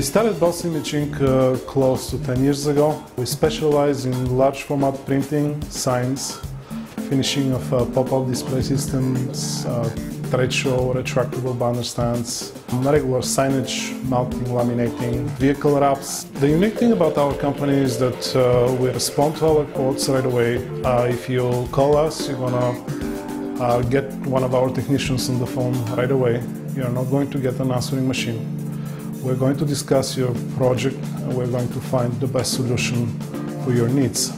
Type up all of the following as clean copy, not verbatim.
We started Boss Imaging close to 10 years ago. We specialize in large format printing, signs, finishing of pop-up display systems, trade show, retractable banner stands, regular signage, mounting, laminating, vehicle wraps. The unique thing about our company is that we respond to our quotes right away. If you call us, you're gonna get one of our technicians on the phone right away. You're not going to get an answering machine. We're going to discuss your project and we're going to find the best solution for your needs.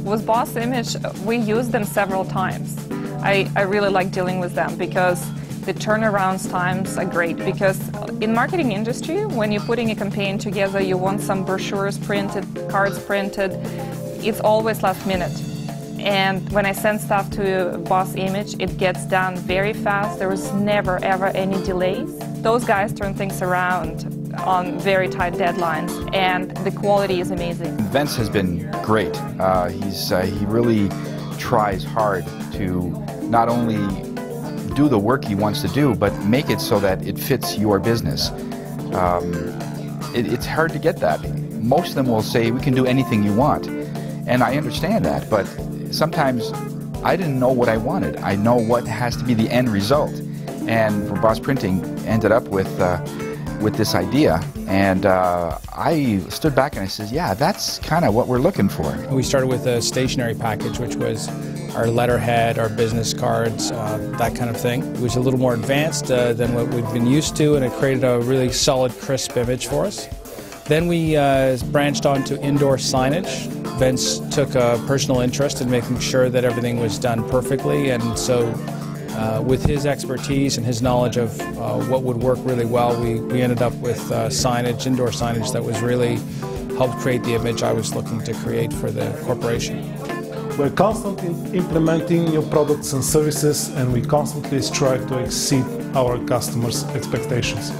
With Boss Image, we use them several times. I really like dealing with them because the turnaround times are great, because in marketing industry, when you're putting a campaign together, you want some brochures printed, cards printed, it's always last minute. And when I send stuff to Boss Image, it gets done very fast. There is never ever any delays. Those guys turn things around on very tight deadlines, and the quality is amazing. Vince has been great. He really tries hard to not only do the work he wants to do, but make it so that it fits your business. It's hard to get that. Most of them will say, we can do anything you want. And I understand that, but sometimes I didn't know what I wanted. I know what has to be the end result. And for Boss Printing, ended up with this idea, and I stood back and I said, yeah, that's kind of what we're looking for. We started with a stationery package, which was our letterhead, our business cards, that kind of thing. It was a little more advanced than what we've been used to, and it created a really solid, crisp image for us. Then we branched on to indoor signage. Vince took a personal interest in making sure that everything was done perfectly, and so with his expertise and his knowledge of what would work really well, we ended up with signage, indoor signage, that was really helped create the image I was looking to create for the corporation. We're constantly implementing new products and services, and we constantly strive to exceed our customers' expectations.